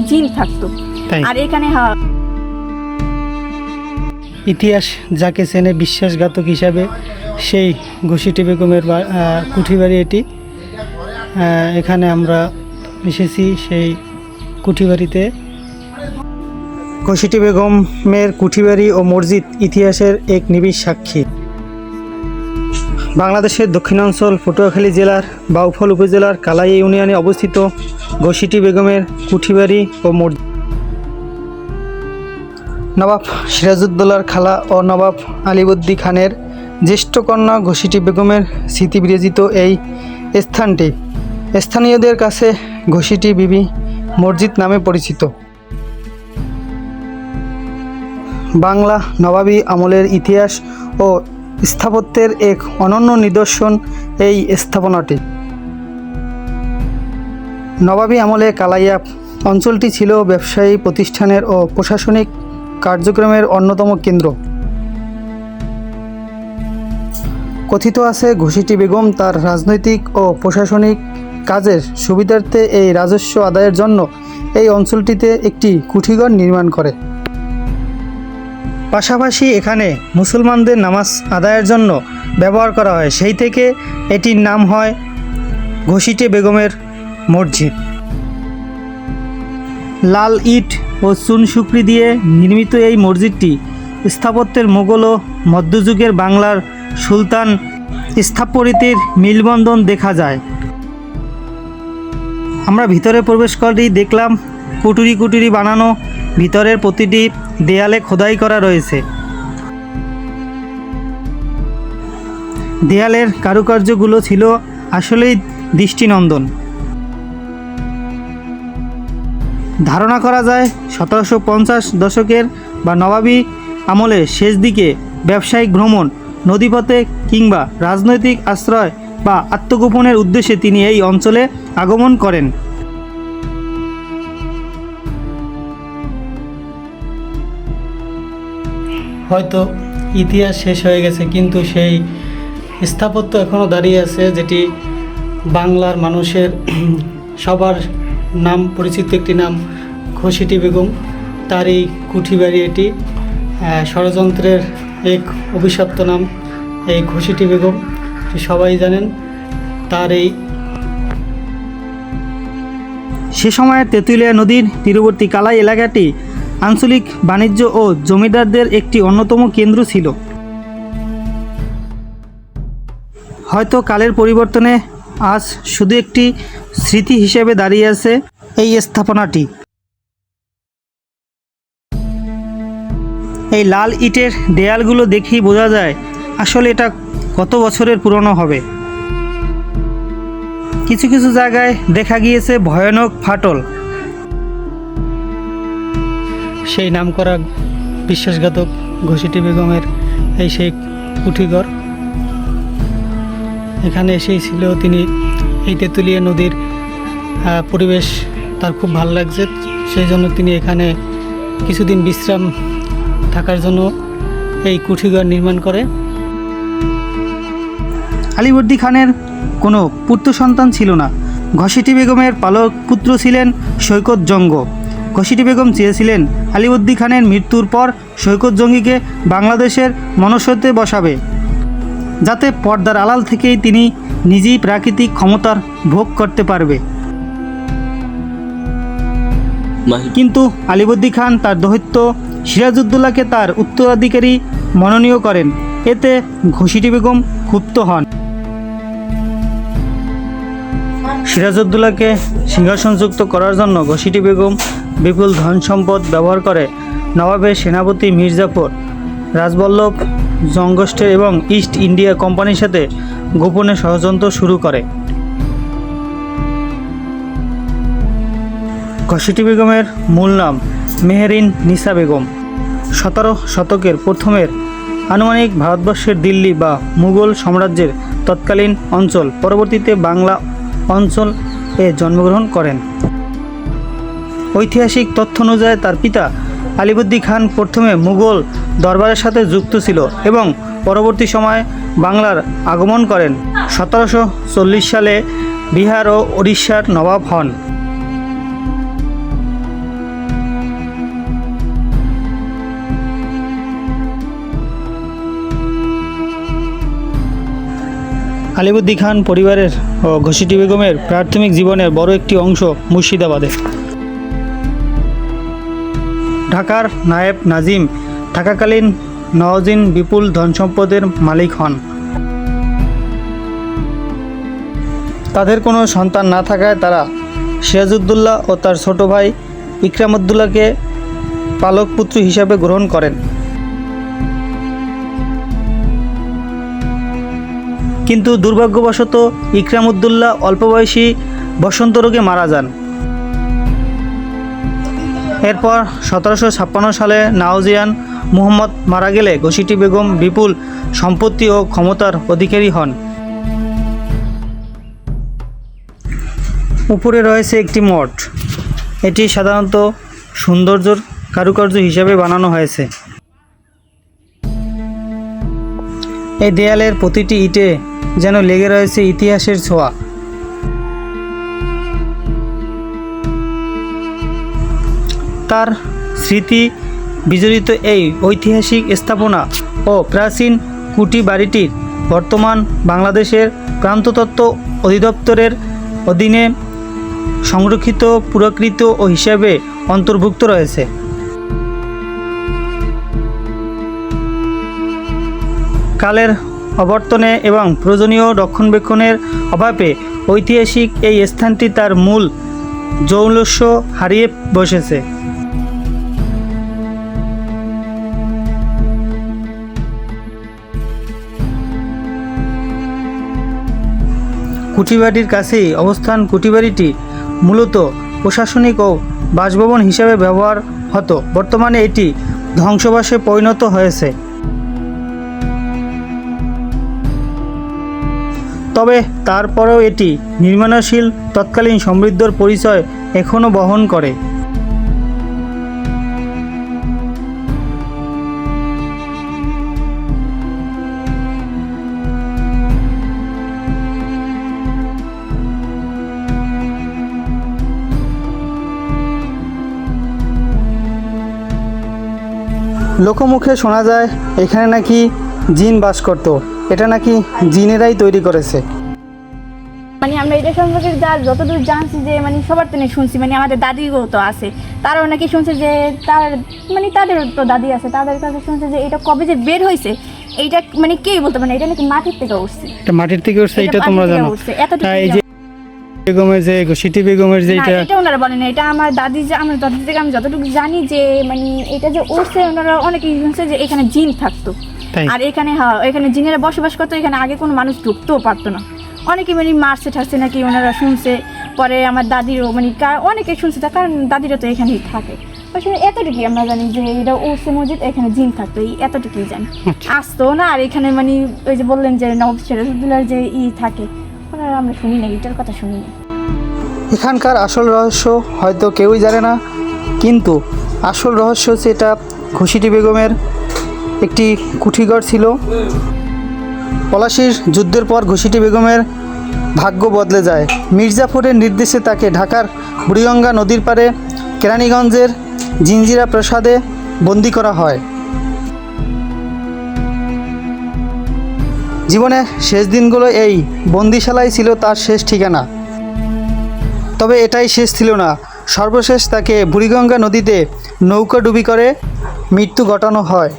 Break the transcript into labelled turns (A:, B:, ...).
A: জিন থাকতো। আর এখানে
B: ইতিহাস যাকে চেনে বিশ্বাসঘাতক হিসাবে সেই ঘসিটি বেগমের কুঠিবাড়ি এটি। এখানে আমরা এসেছি সেই কুঠিবাড়িতে। ঘসিটি বেগমের কুঠিবাড়ি ও মসজিদ ইতিহাসের এক নিবিড় সাক্ষী। বাংলাদেশের দক্ষিণাঞ্চল পটুয়াখালী জেলার বাউফল উপজেলার কালাই ইউনিয়নে অবস্থিত ঘসিটি বেগমের কুঠিবাড়ি ও মসজিদ। নবাব সিরাজউদ্দৌলার খালা ও নবাব আলীবর্দী খানের জ্যেষ্ঠ কন্যা ঘসিটি বেগমের স্মৃতি বিরাজিত এই স্থানটি স্থানীয়দের কাছে ঘসিটি বিবি মসজিদ নামে পরিচিত। বাংলা নবাবী আমলের ইতিহাস ও স্থাপত্যের এক অনন্য নিদর্শন এই স্থাপনাটি। নবাবী আমলে কালাইয়া অঞ্চলটি ছিল ব্যবসায়ী প্রতিষ্ঠানের ও প্রশাসনিক কার্যক্রমের অন্যতম কেন্দ্র। কথিত আছে ঘসিটি বেগম তার রাজনৈতিক ও প্রশাসনিক কাজের সুবিধার্থে এই রাজস্ব আদায়ের জন্য এই অঞ্চলটিতে একটি কুঠিঘর নির্মাণ করে। পাশাপাশি এখানে মুসলমানদের নামাজ আদায়ের জন্য ব্যবহার করা হয়, সেই থেকে এটির নাম হয় ঘসিটি বেগমের মসজিদ। লাল ইট ও চুনশুকরি দিয়ে নির্মিত এই মসজিদটি স্থাপত্যের মোগল ও মধ্যযুগের বাংলার সুলতান স্থাপত্যের মিলবন্ধন দেখা যায়। আমরা ভিতরে প্রবেশ করেই দেখলাম কুটুরি কুটুরি বানানো, ভিতরের প্রতিটি দেয়ালে খোদাই করা রয়েছে। দেয়ালের কারুকার্যগুলো ছিল আসলেই দৃষ্টিনন্দন। ধারণা করা যায় 1750 দশকের বা নবাবী আমলের শেষ দিকে ব্যবসায়িক ভ্রমণ, নদীপথে কিংবা রাজনৈতিক আশ্রয় বা আত্মগোপনের উদ্দেশ্যে তিনি এই অঞ্চলে আগমন করেন। হয়তো ইতিহাস শেষ হয়ে গেছে, কিন্তু সেই স্থাপত্য এখনও দাঁড়িয়ে আছে, যেটি বাংলার মানুষের সবার নাম পরিচিত একটি নাম ঘসিটি বেগম। তার এই কুঠিবাড়ি এটি ষড়যন্ত্রের এক অভিশপ্ত নাম এই ঘসিটি বেগম, সবাই জানেন। তার এই সে সময়ে তেঁতুলিয়া নদীর তীরবর্তী কালাই এলাকাটি আঞ্চলিক বাণিজ্য ও জমিদারদের একটি অন্যতম কেন্দ্র ছিল। হয়তো কালের পরিবর্তনে আজ শুধু একটি স্মৃতি হিসেবে দাঁড়িয়ে আছে এই স্থাপনাটি। এই লাল ইটের দেয়ালগুলো দেখেই বোঝা যায় আসলে এটা কত বছরের পুরনো হবে। কিছু কিছু জায়গায় দেখা গিয়েছে ভয়ানক ফাটল। সেই নামকরা বিশ্বাসঘাতক ঘসিটি বেগমের এই সেই কুঠিঘর। এখানে এসেই ছিল তিনি। এই তেঁতুলিয়া নদীর পরিবেশ তার খুব ভালো লাগছে, সেই জন্য তিনি এখানে কিছুদিন বিশ্রাম থাকার জন্য এই কুঠিঘর নির্মাণ করে। আলীবর্দী খানের কোনো পুত্র সন্তান ছিল না। ঘসিটি বেগমের পালক পুত্র ছিলেন সৈকত জঙ্গ। ঘসিটি বেগম চেয়েছিলেন আলীবর্দী খানের মৃত্যুর পর সৈকত জঙ্গিকে বাংলাদেশের মনস্যতে বসাবে, যাতে পর্দার আড়াল থেকেই তিনি নিজেই প্রাকৃতিক ক্ষমতার ভোগ করতে পারবে। কিন্তু আলীবর্দী খান তার দৈত্য সিরাজউদ্দৌলাকে তার উত্তরাধিকারী মনোনীত করেন। এতে ঘসিটি বেগম ক্ষুব্ধ হন। সিরাজউদ্দৌলাকে সিংহাসনযুক্ত করার জন্য ঘসিটি বেগম বিপুল ধন সম্পদ ব্যবহার করে নবাবের সেনাপতি মির্জাফর, রাজবল্লভ জঙ্গস্টের এবং ইস্ট ইন্ডিয়া কোম্পানির সাথে গোপনে ষড়যন্ত্র শুরু করে। ঘসিটি বেগমের মূল নাম মেহেরিন নিসা বেগম। 17 শতকের প্রথমের আনুমানিক ভারতবর্ষের দিল্লি বা মুঘল সাম্রাজ্যের তৎকালীন অঞ্চল, পরবর্তীতে বাংলা অঞ্চল এ জন্মগ্রহণ করেন। ঐতিহাসিক তথ্য অনুযায়ী তার পিতা আলীবর্দী খান প্রথমে মুঘল দরবারের সাথে যুক্ত ছিল এবং পরবর্তী সময়ে বাংলার আগমন করেন। 1740 সালে বিহার ও ওড়িশার নবাব হন। আলিবর্দী খান পরিবারের ও ঘসিটি বেগমের প্রাথমিক জীবনের বড় একটি অংশ মুর্শিদাবাদে। ঢাকার নায়েব নাজিম থাকাকালীন নওয়াজিন বিপুল ধনসম্পদের মালিক হন। তাদের কোনো সন্তান না থাকায় তারা সিরাজউদ্দৌলা ও তার ছোট ভাই ইকরামউদ্দৌলাকে পালক পুত্র হিসাবে গ্রহণ করেন। কিন্তু দুর্ভাগ্যবশত ইকরামউদ্দৌলা অল্প বয়সী বসন্ত রোগে মারা যান। এরপর 1756 সালে নাওজিয়ান মুহাম্মদ মারা গেলে ঘসিটি বেগম বিপুল সম্পত্তি ও ক্ষমতার অধিকারী হন। উপরে রয়েছে একটি মঠ। এটি সাধারণত সৌন্দর্যের কারুকার্য হিসাবে বানানো হয়েছে। এই দেয়ালের প্রতিটি ইটে যেন লেগে রয়েছে ইতিহাসের ছোঁয়া। তার স্মৃতি বিজড়িত এই ঐতিহাসিক স্থাপনা ও প্রাচীন কুটি বাড়িটির বর্তমান বাংলাদেশের প্রত্নতত্ত্ব অধিদপ্তরের অধীনে সংরক্ষিত পুরাকীর্তি ও হিসাবে অন্তর্ভুক্ত রয়েছে। কালের অবর্তনে এবং প্রয়োজনীয় রক্ষণাবেক্ষণের অভাবে ঐতিহাসিক এই স্থানটি তার মূল জৌলস্য হারিয়ে বসেছে। কুঠিবাড়ির কাছেই অবস্থান। কুঠিবাড়িটি মূলত প্রশাসনিক ও বাসভবন হিসাবে ব্যবহার হতো। বর্তমানে এটি ধ্বংসাবশে পরিণত হয়েছে। তবে তারপরেও এটি নির্মাণশীল তৎকালীন সমৃদ্ধর পরিচয় এখনও বহন করে। লোকমুখে শোনা যায় এখানে নাকি জিন বাস করত। এটা নাকি জিনেরাই তৈরি করেছে।
A: মানে আমরা এটা সম্পর্কে যতদূর জানছি যে মানে সবার থেকে শুনছি, মানে আমাদের দাদিও তো আছে, তারাও নাকি শুনছে যে তাদেরও তো দাদি আছে, তাদের কাছে শুনছে যে এটা কবে যে বের হয়েছে এইটা মানে কেই বলতে পারে, এটা নাকি মাটির থেকে উঠছে।
B: এটা মাটির থেকে উঠছে, এটা তোমরা জানো? এই যে বেগমের যে ঘসিটি বেগমের যে
A: এটা ওনারা বলেন, এটা আমার দাদি থেকে আমি যতটুকু জানি যে মানে এটা যে উঠছে, ওনারা অনেকেই শুনছে যে এখানে জিন থাকতো। আর এখানে জিনেরা বসবাস করতো। এখানে আগে কোনো মানুষ ঢুকতেও পারতো না। অনেকে মানে মারছে ঠারছে নাকি ওনারা শুনছে। পরে আমার দাদিরও মানে অনেকে শুনছে, তার কারণ দাদিরা তো এখানেই থাকে। আসলে এতটুকুই আমরা জানি যে এটা উঠছে মসজিদ, এখানে জিন থাকতো, এতটুকুই জানি। আসতো না। আর এখানে মানে ওই যে বললেন যে নবাব সিরাজউদ্দৌলার যে থাকে, ওনারা আমরা শুনি না, এটার কথা শুনি না।
B: এখানকার আসল রহস্য হয়তো কেউই জানে না, কিন্তু আসল রহস্য হচ্ছে এটা ঘসিটি বেগমের একটি কুঠিঘর ছিল। পলাশীর যুদ্ধের পর ঘসিটি বেগমের ভাগ্য বদলে যায়। মির্জাফরের নির্দেশে তাকে ঢাকার বুড়িগঙ্গা নদীর পাড়ে কেরানীগঞ্জের জিঞ্জিরা প্রাসাদে বন্দী করা হয়। জীবনের শেষ দিনগুলো এই বন্দিশালাই ছিল তার শেষ ঠিকানা। তবে এটাই শেষ ছিল না। সর্বশেষ তাকে বুড়িগঙ্গা নদীতে নৌকাডুবি করে মৃত্যু ঘটানো হয়।